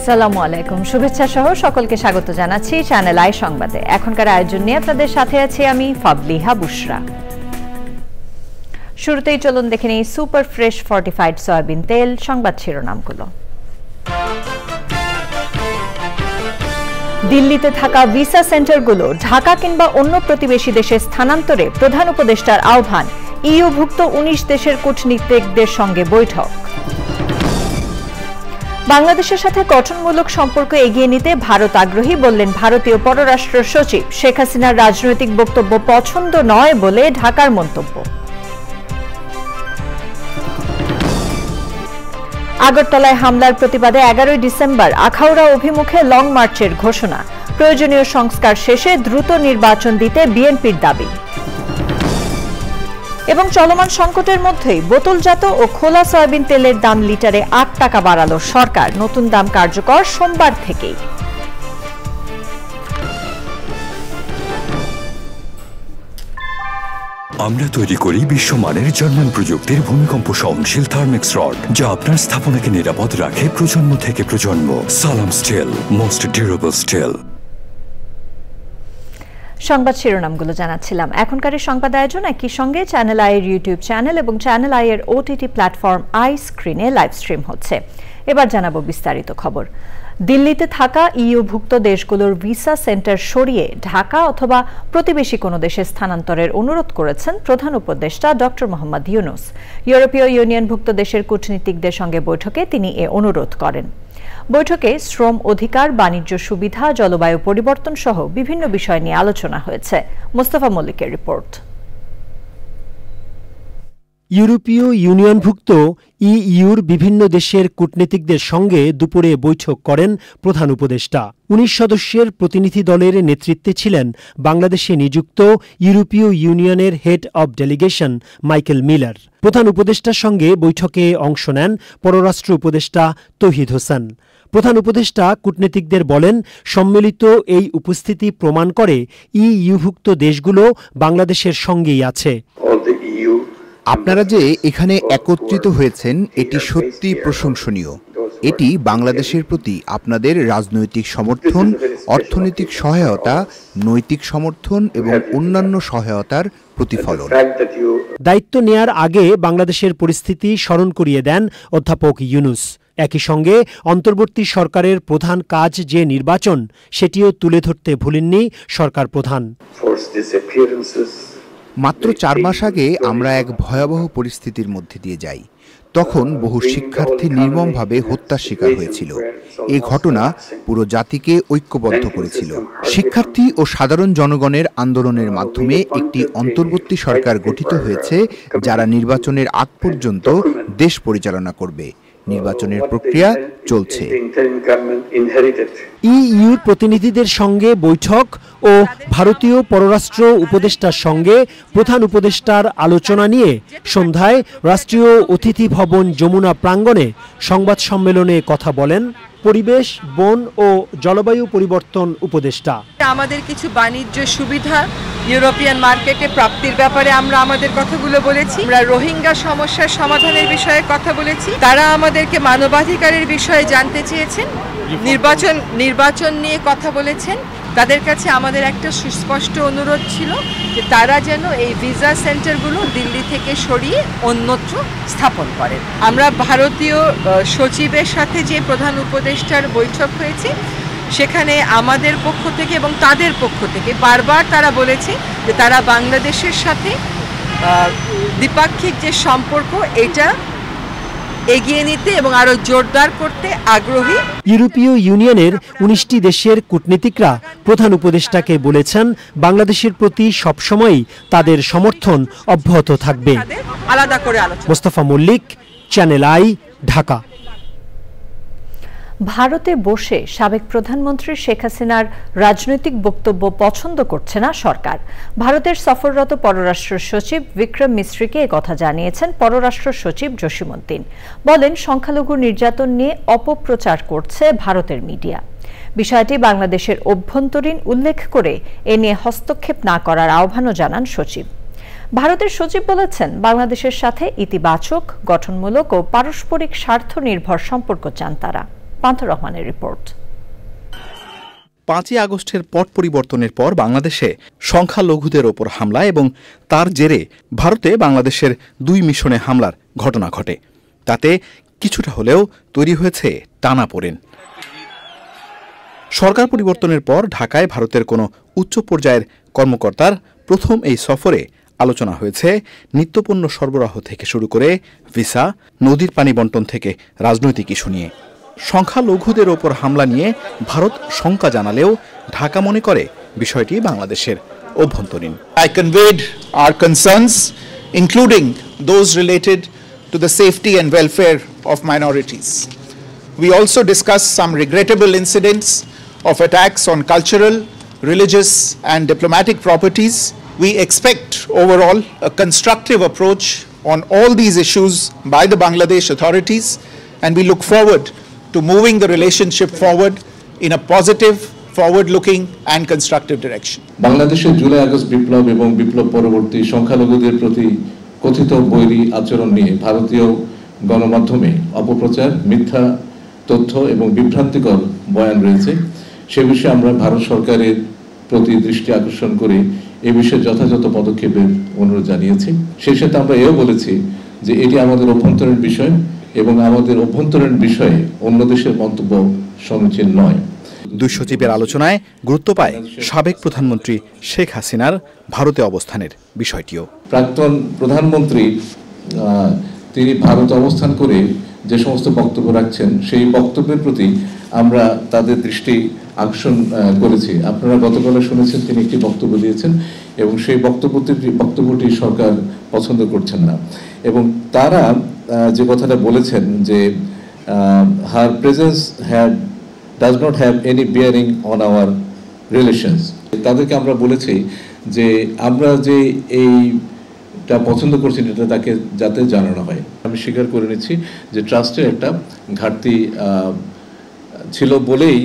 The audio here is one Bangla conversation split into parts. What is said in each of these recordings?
আসসালামু আলাইকুম, শুভেচ্ছা সহ সকলকে স্বাগত জানাচ্ছি চ্যানেল আই সংবাদে। এখনকার আয়োজন নিয়ে আপনাদের সাথে আছি আমি ফাবলিহা বুশরা। শুরুতেই চলুন দেখে নেই সুপার ফ্রেশ ফর্টিফাইড সয়াবিন তেল সংবাদ শিরোনামগুলো। দিল্লিতে থাকা ভিসা সেন্টারগুলো ঢাকা কিংবা অন্য প্রতিবেশী দেশে স্থানান্তরে প্রধান উপদেষ্টার আহ্বান। ইউভুক্ত 19 দেশের কূটনীতিকদের সঙ্গে বৈঠক। বাংলাদেশের সাথে গঠনমূলক সম্পর্ক এগিয়ে নিতে ভারত আগ্রহী বললেন ভারতীয় পররাষ্ট্র সচিব। শেখ হাসিনার রাজনৈতিক বক্তব্য পছন্দ নয় বলে ঢাকার মন্তব্য। আগরতলায় হামলার প্রতিবাদে 11 ডিসেম্বর আখাউড়া অভিমুখে লং মার্চের ঘোষণা। প্রয়োজনীয় সংস্কার শেষে দ্রুত নির্বাচন দিতে বিএনপির দাবি। এবং চলমান সংকটের মধ্যেই বোতলজাত ও খোলা সয়াবিন তেলের দাম লিটারে 8 টাকা বাড়ালো সরকার। নতুন দাম কার্যকর সোমবার থেকেই। আমরা তৈরি করি বিশ্বমানের জার্মান প্রযুক্তির ভূমিকম্প সহনশীল থার্মেক্স রড, যা আপনার স্থাপনাকে নিরাপদ রাখে প্রজন্ম থেকে প্রজন্ম। সালাম স্টিল, মোস্ট ডিউরেবল স্টিল। সংবাদ শিরোনামগুলো জানাচ্ছিলাম। এখনকার সংবাদ আয়োজন একই সঙ্গে চ্যানেল আই এর ইউটিউব চ্যানেল এবং চ্যানেল আই এর ওটিটি প্ল্যাটফর্ম আই স্ক্রিনে লাইভ স্ট্রিম হচ্ছে। এবার জানাবো বিস্তারিত খবর। দিল্লিতে থাকা ইউভুক্ত দেশগুলোর ভিসা সেন্টার সরিয়ে ঢাকা অথবা প্রতিবেশী কোনো দেশে স্থানান্তরের অনুরোধ করেছেন প্রধান উপদেষ্টা ডক্টর মোহাম্মদ ইউনূস। ইউরোপীয় ইউনিয়নভুক্ত দেশের কূটনীতিকদের সঙ্গে বৈঠকে তিনি এ অনুরোধ করেন। বৈঠকে শ্রম অধিকার, বাণিজ্য সুবিধা, জলবায়ু পরিবর্তন সহ বিভিন্ন বিষয় নিয়ে আলোচনা হয়েছে। মোস্তফা মল্লিকের রিপোর্ট। ইউরোপীয় ইউনিয়নভুক্ত ইইউর বিভিন্ন দেশের কূটনীতিকদের সঙ্গে দুপুরে বৈঠক করেন প্রধান উপদেষ্টা। 19 সদস্যের প্রতিনিধি দলের নেতৃত্বে ছিলেন বাংলাদেশে নিযুক্ত ইউরোপীয় ইউনিয়নের head of delegation Michael Miller. প্রধান উপদেষ্টার সঙ্গে বৈঠকে অংশ নেন পররাষ্ট্র উপদেষ্টা তৌহিদ হোসেন। প্রধান উপদেষ্টা কূটনীতিকদের বলেন, সম্মিলিত এই উপস্থিতি প্রমাণ করে ইইউভুক্ত দেশগুলো বাংলাদেশের সঙ্গেই আছে। আপনারা যে এখানে একত্রিত হয়েছেন এটি সত্যি প্রশংসনীয়। এটি বাংলাদেশের প্রতি আপনাদের রাজনৈতিক সমর্থন, অর্থনৈতিক সহায়তা, নৈতিক সমর্থন এবং অন্যান্য সহায়তার প্রতিফলন। দায়িত্ব নেয়ার আগে বাংলাদেশের পরিস্থিতি স্মরণ করিয়ে দেন অধ্যাপক ইউনূস। একই সঙ্গে অন্তর্বর্তী সরকারের প্রধান কাজ যে নির্বাচন, সেটিও তুলে ধরতে ভুলেননি সরকার প্রধান। মাত্র 4 মাস আগে আমরা এক ভয়াবহ পরিস্থিতির মধ্যে দিয়ে যাই। তখন বহু শিক্ষার্থী নির্মমভাবে হত্যার শিকার হয়েছিল। এই ঘটনা পুরো জাতিকে ঐক্যবদ্ধ করেছিল। শিক্ষার্থী ও সাধারণ জনগণের আন্দোলনের মাধ্যমে একটি অন্তর্বর্তী সরকার গঠিত হয়েছে, যারা নির্বাচনের আগ পর্যন্ত দেশ পরিচালনা করবে। নির্বাচনের প্রক্রিয়া চলছে। ইইউর প্রতিনিধিদের সঙ্গে বৈঠক ও ভারতীয় পররাষ্ট্র উপদেষ্টার সঙ্গে প্রধান উপদেষ্টার আলোচনা নিয়ে সন্ধ্যায় রাষ্ট্রীয় অতিথি ভবন যমুনা প্রাঙ্গণে সংবাদ সম্মেলনে কথা বলেন পরিবেশ, বন ও জলবায়ু পরিবর্তন উপদেষ্টা। আমাদের কিছু বাণিজ্য সুবিধা ইউরোপিয়ান মার্কেটে প্রাপ্তির ব্যাপারে আমরা আমাদের কথাগুলো বলেছি। আমরা রোহিঙ্গা সমস্যার সমাধানের বিষয়ে কথা বলেছি। তারা আমাদেরকে মানবাধিকারের বিষয়ে জানতে চেয়েছেন। নির্বাচন নিয়ে কথা বলেছেন। তাদের কাছে আমাদের একটা সুস্পষ্ট অনুরোধ ছিল যে তারা যেন এই ভিসা সেন্টারগুলো দিল্লি থেকে সরিয়ে অন্যত্র স্থাপন করেন। আমরা ভারতীয় সচিবের সাথে যে প্রধান উপদেষ্টার বৈঠক হয়েছে, সেখানে আমাদের পক্ষ থেকে এবং তাদের পক্ষ থেকে বারবার তারা বলেছে যে তারা বাংলাদেশের সাথে দ্বিপাক্ষিক যে সম্পর্ক, এটা এগিয়ে নিতে এবং আরো জোরদার করতে আগ্রহী। ইউরোপীয় ইউনিয়নের 19টি দেশের কূটনীতিকরা প্রধান উপদেষ্টাকে বলেছেন, বাংলাদেশের প্রতি সবসময়ই তাদের সমর্থন অব্যাহত থাকবে। আলাদা করে আলোচনা। Mostafa Mallik, Channel I, Dhaka. ভারতে বসে সাবেক প্রধানমন্ত্রী শেখ হাসিনার রাজনৈতিক বক্তব্য পছন্দ করছে না সরকার। ভারতের সফররত পররাষ্ট্র সচিব বিক্রম মিস্ত্রিকে একথা জানিয়েছেন পররাষ্ট্র সচিব জসিমউদ্দিন। বলেন, সংখ্যালঘু নির্যাতন নিয়ে অপপ্রচার করছে ভারতের মিডিয়া। বিষয়টি বাংলাদেশের অভ্যন্তরীণ উল্লেখ করে এ নিয়ে হস্তক্ষেপ না করার আহ্বানও জানান সচিব। ভারতের সচিব বলেছেন, বাংলাদেশের সাথে ইতিবাচক, গঠনমূলক ও পারস্পরিক স্বার্থ নির্ভর সম্পর্ক চান তারা। পান্থর রহমানের রিপোর্ট। 5ই আগস্টের পট পরিবর্তনের পর বাংলাদেশে সংখ্যালঘুদের ওপর হামলা এবং তার জেরে ভারতে বাংলাদেশের 2 মিশনে হামলার ঘটনা ঘটে। তাতে কিছুটা হলেও তৈরি হয়েছে টানাপোড়েন। সরকার পরিবর্তনের পর ঢাকায় ভারতের কোনো উচ্চ পর্যায়ের কর্মকর্তার প্রথম এই সফরে আলোচনা হয়েছে নিত্যপণ্য সরবরাহ থেকে শুরু করে ভিসা, নদীর পানি বণ্টন থেকে রাজনৈতিক ইস্যু নিয়ে। সংখ্যালঘুদের ওপর হামলা নিয়ে ভারত শঙ্কা জানালেও ঢাকা মনে করে বিষয়টি বাংলাদেশের অভ্যন্তরীণ। I conveyed our concerns, including those related to the safety and welfare of minorities. We also discussed some regrettable incidents of attacks on cultural, religious and diplomatic properties. We expect overall a constructive approach on all these issues by the Bangladesh authorities, and we look forward to moving the relationship forward in a positive, forward-looking and constructive direction. বাংলাদেশের জুলাই আগস্ট বিপ্লব এবং বিপ্লব পরবর্তী সংখ্যালঘুদের প্রতি কথিত বৈরী আচরণ নিয়ে ভারতীয় গণমাধ্যমে অপপ্রচার, মিথ্যা তথ্য এবং বিভ্রান্তিকর বয়ান রয়েছে। সে বিষয়ে আমরা ভারত সরকারের প্রতি দৃষ্টি আকর্ষণ করে এ বিষয়ে যথাযথ পদক্ষেপের অনুরোধ জানিয়েছি। সেই সাথে আমরা এও বলেছি যে এটি আমাদের অভ্যন্তরীণ বিষয় এবং আমাদের অভ্যন্তরীণ বিষয়ে অন্য দেশের মন্তব্য সমীচীন নয়। 2 সচিবের আলোচনায় গুরুত্ব পায় সাবেক প্রধানমন্ত্রী শেখ হাসিনার ভারতে অবস্থানের বিষয়টিও। প্রাক্তন প্রধানমন্ত্রী তিনি ভারত অবস্থান করে যে সমস্ত বক্তব্য রাখছেন সেই বক্তব্যের প্রতি আমরা তাদের দৃষ্টি আকর্ষণ করেছি। আপনারা গতকাল শুনেছেন তিনি একটি বক্তব্য দিয়েছেন এবং সেই বক্তব্যটি সরকার পছন্দ করছেন না এবং তারা যে কথাটা বলেছেন যে her presence does not have any bearing on our relations. তাদেরকে আমরা বলেছি যে আমরা যে এইটা পছন্দ করছি এটা তাকে যাতে জানানো হয়। আমি স্বীকার করে নিচ্ছি যে ট্রাস্টের একটা ঘাটতি ছিল বলেই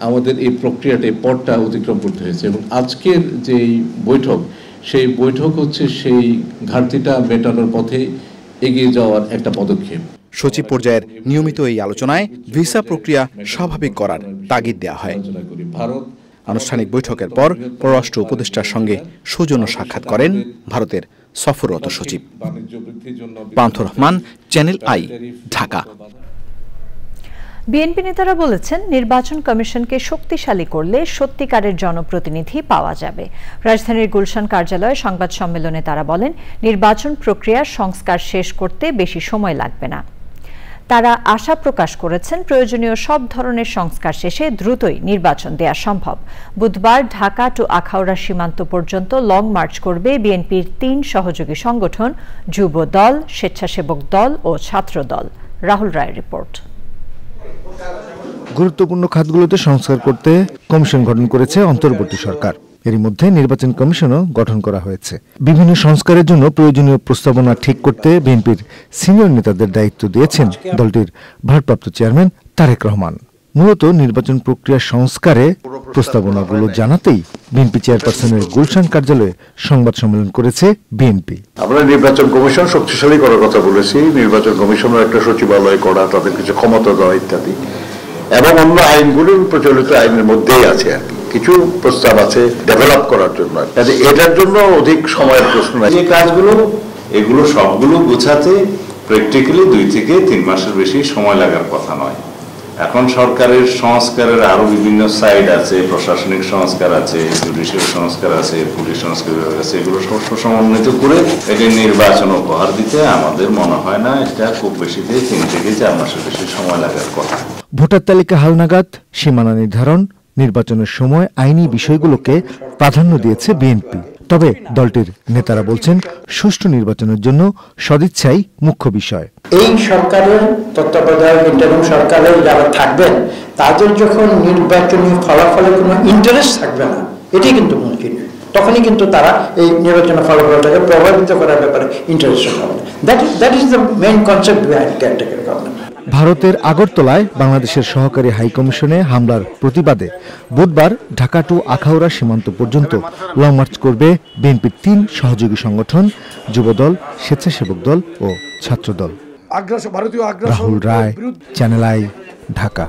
আমাদের এই প্রক্রিয়াটা পথটা অতিক্রম করতে হয়েছে এবং আজকের যে বৈঠক সেই বৈঠক হচ্ছে সেই ঘাটতিটা মেটানোর পথে এগিয়ে যাওয়ার একটা পদক্ষেপ। সচিব পর্যায়ের নিয়মিত এই আলোচনায় ভিসা প্রক্রিয়া স্বাভাবিক করার তাগিদ দেওয়া হয়। আনুষ্ঠানিক বৈঠকের পর পররাষ্ট্র উপদেষ্টার সঙ্গে সৌজন্য সাক্ষাৎ করেন ভারতের সফররত সচিব। Panthar Rahman, channel I, Dhaka. বিএনপি নেতারা বলেছেন নির্বাচন কমিশনকে শক্তিশালী করলে সত্যিকারের জনপ্রতিনিধি পাওয়া যাবে। রাজধানীর গুলশান কার্যালয়ে সংবাদ সম্মেলনে তারা বলেন নির্বাচন প্রক্রিয়ার সংস্কার শেষ করতে বেশি সময় লাগবে না। তারা আশা প্রকাশ করেছেন প্রয়োজনীয় সব ধরনের সংস্কার শেষে দ্রুতই নির্বাচন দেয়া সম্ভব। বুধবার ঢাকা টু আখাউড়া সীমান্ত পর্যন্ত লং মার্চ করবে বিএনপির 3 সহযোগী সংগঠন যুব দল, স্বেচ্ছাসেবক দল ও ছাত্র দল। রাহুল রায়ের রিপোর্ট। গুরুত্বপূর্ণ খাতগুলোতে সংস্কার করতে কমিশন গঠন করেছে অন্তর্বর্তী সরকার। এর মধ্যে নির্বাচন কমিশনও গঠন করা হয়েছে। বিভিন্ন সংস্কারের জন্য প্রয়োজনীয় প্রস্তাবনা ঠিক করতে বিএনপির সিনিয়র নেতাদের দায়িত্ব দিয়েছেন দলটির ভারপ্রাপ্ত চেয়ারম্যান তারেক রহমান। মূলত নির্বাচন প্রক্রিয়া সংস্কারে প্রস্তাবনাগুলো জানাতেই বিএনপি চেয়ারপারসনের গুলশান কার্যালয়ে সংবাদ সম্মেলন করেছে বিএনপি। আমরা নির্বাচন কমিশন শক্তিশালী করার কথা বলেছি। নির্বাচন কমিশনের একটা সচিবালয় করা, তাদের কিছু ক্ষমতা দেওয়া ইত্যাদি, এবং অন্য আইনগুলো প্রচলিত আইনের মধ্যেই আছে আর কি। কিছু প্রস্তাব আছে ডেভেলপ করার জন্য, এটার জন্য অধিক সময়ের প্রশ্ন নাই। যে কাজগুলো এগুলো সবগুলো গোছাতে প্র্যাকটিক্যালি 2 থেকে 3 মাসের বেশি সময় লাগার কথা নয়। এখন সরকারের সংস্কারের আরো বিভিন্ন সাইড আছে, প্রশাসনিক সংস্কার আছে, জুডিশিয়াল সংস্কার আছে, পুলিশ সংস্কার আছে, এগুলো সমন্বিত করে এটি নির্বাচন উপহার দিতে আমাদের মনে হয় না এটা খুব বেশি 3 থেকে 4 মাসের বেশি সময় লাগার কথা। ভোটার তালিকা হালনাগাদ, সীমানা নির্ধারণ, নির্বাচনের সময় আইনি বিষয়গুলোকে প্রাধান্য দিয়েছে বিএনপি। তবে দলটির নেতারা বলছেন সুষ্ঠু নির্বাচনের জন্য সদিচ্ছাই মুখ্য বিষয়। এই সরকারের তত্ত্বাবধায়ক ইন্টারিম সরকারের যারা থাকবেন তাদের যখন নির্বাচনী ফলাফলে কোনো ইন্টারেস্ট থাকবে না, এটি কিন্তু মুমকিন। তখনই কিন্তু তারা এই নির্বাচনের ফলাফলটাকে প্রভাবিত করার ব্যাপারে ইন্টারেস্ট হবে। That is the main concept behind caretaker government. ভারতের আগরতলায় বাংলাদেশের সহকারী হাইকমিশনে হামলার প্রতিবাদে বুধবার ঢাকা টু আখাউড়া সীমান্ত পর্যন্ত লং মার্চ করবে বিএনপির 3 সহযোগী সংগঠন যুবদল, স্বেচ্ছাসেবক দল ও ছাত্রদল। রাহুল রায়, চ্যানেল আই, ঢাকা।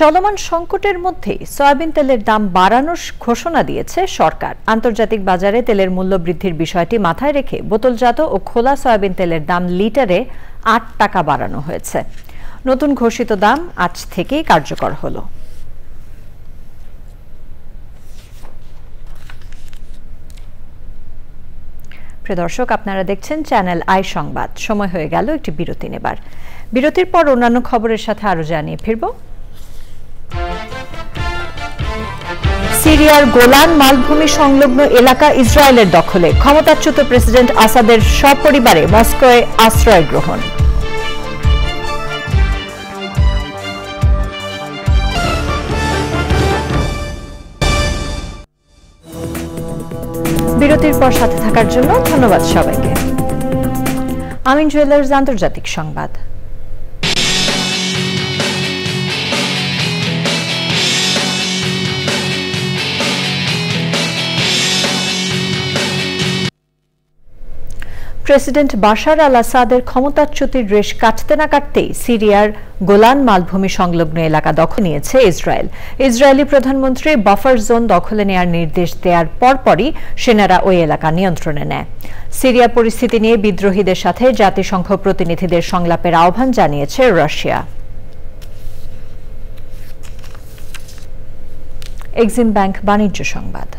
চলমান সংকটের মধ্যে সয়াবিন তেলের দাম বাড়ানোর ঘোষণা দিয়েছে সরকার। আন্তর্জাতিক বাজারে তেলের মূল্য বৃদ্ধির বিষয়টি মাথায় রেখে বোতলজাত ও খোলা সয়াবিন তেলের দাম লিটারে ৮ টাকা বাড়ানো হয়েছে। নতুন ঘোষিত দাম আজ থেকেই কার্যকর হলো। প্রিয় দর্শক, আপনারা দেখছেন চ্যানেল আই সংবাদ। সময় হয়ে গেল একটি বিরতি নেবার। বিরতির পর অন্যান্য খবরের সাথে আরো জানিয়ে ফিরব। সিরিয়ার গোলান মালভূমি সংলগ্ন এলাকা ইসরায়েলের দখলে, ক্ষমতাচ্যুত প্রেসিডেন্ট আসাদের সপরিবারে মস্কোয় আশ্রয় গ্রহণ। বিরতির পর সাথে থাকার জন্য ধন্যবাদ সবাইকে। আমিন জুয়েলার্স আন্তর্জাতিক সংবাদ। প্রেসিডেন্ট বাশার আল আসাদের ক্ষমতাচ্যুতির রেশ কাটতে না কাটতেই সিরিয়ার গোলান মালভূমি সংলগ্ন এলাকা দখল নিয়েছে ইসরায়েল। ইসরায়েলি প্রধানমন্ত্রী বাফার জোন দখলে নেয়ার নির্দেশ দেওয়ার পরপরই সেনারা ওই এলাকা নিয়ন্ত্রণে নেয়। সিরিয়া পরিস্থিতি নিয়ে বিদ্রোহীদের সাথে জাতিসংঘ প্রতিনিধিদের সংলাপের আহ্বান জানিয়েছে রাশিয়া। এক্সিম ব্যাংক বাণিজ্য সংবাদ।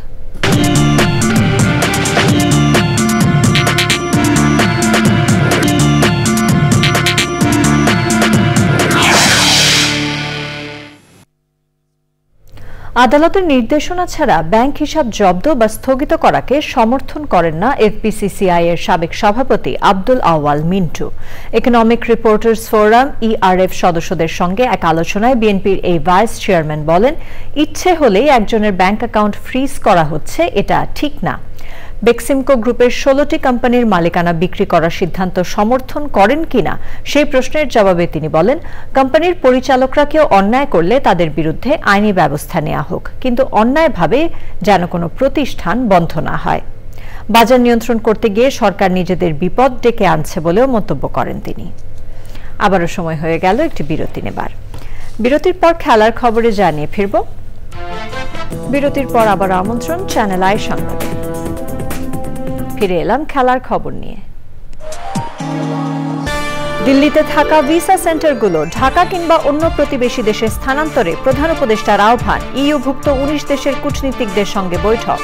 আদালতের নির্দেশনা ছাড়া ব্যাংক হিসাব জব্দ বা স্থগিত করাকে সমর্থন করেন না এফবিসিসিআই এর সাবেক সভাপতি Abdul Awal Mintu. Economic reporters forum ERF সদস্যদের সঙ্গে এক আলোচনায় বিএনপির এই ভাইস চেয়ারম্যান বলেন, ইচ্ছে হলেই একজনের ব্যাংক অ্যাকাউন্ট ফ্রিজ করা হচ্ছে, এটা ঠিক না। বেক্সিমকো গ্রুপের 16টি কোম্পানির মালিকানা বিক্রি করার সিদ্ধান্ত সমর্থন করেন কিনা সেই প্রশ্নের জবাবে তিনি বলেন, কোম্পানির পরিচালকরা কেউ অন্যায় করলে তাদের বিরুদ্ধে আইনি ব্যবস্থা নেওয়া হোক, কিন্তু অন্যায়ভাবে যেন কোনো প্রতিষ্ঠান বন্ধ না হয়। বাজার নিয়ন্ত্রণ করতে গিয়ে সরকার নিজেদের বিপদ ডেকে আনছে বলেও মন্তব্য করেন তিনি। আবারও সময় হয়ে গেল একটি বিরতি নেবার। বিরতির পর খেলার খবরে জানিয়ে ফিরব। বিরতির পর আবার আমন্ত্রণ চ্যানেল আই সংবাদে। ফিরে এলাম খেলার খবর নিয়ে। দিল্লিতে থাকা ভিসা সেন্টারগুলো ঢাকা কিংবা অন্য প্রতিবেশী দেশে স্থানান্তরে প্রধান উপদেষ্টার আহ্বান। ইইউভুক্ত 19 দেশের কূটনীতিকদের সঙ্গে বৈঠক।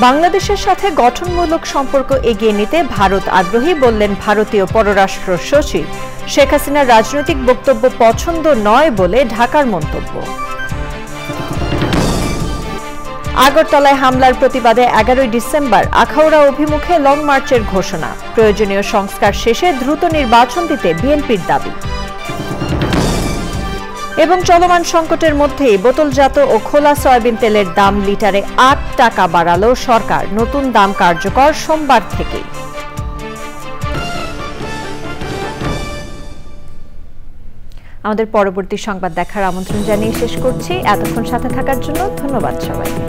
বাংলাদেশের সাথে গঠনমূলক সম্পর্ক এগিয়ে নিতে ভারত আগ্রহী বললেন ভারতীয় পররাষ্ট্র সচিব। শেখ হাসিনার রাজনৈতিক বক্তব্য পছন্দ নয় বলে ঢাকার মন্তব্য। আগরতলায় হামলার প্রতিবাদে 11 ডিসেম্বর আখাউড়া অভিমুখে লং মার্চের ঘোষণা। প্রয়োজনীয় সংস্কার শেষে দ্রুত নির্বাচন দিতে বিএনপির দাবি। এবং চলমান সংকটের মধ্যেই বোতলজাত ও খোলা সয়াবিন তেলের দাম লিটারে ৮ টাকা বাড়ালো সরকার। নতুন দাম কার্যকর সোমবার থেকে। আমাদের পরবর্তী সংবাদ দেখার আমন্ত্রণ জানিয়ে শেষ করছি। এতক্ষণ সাথে থাকার জন্য ধন্যবাদ সবাইকে।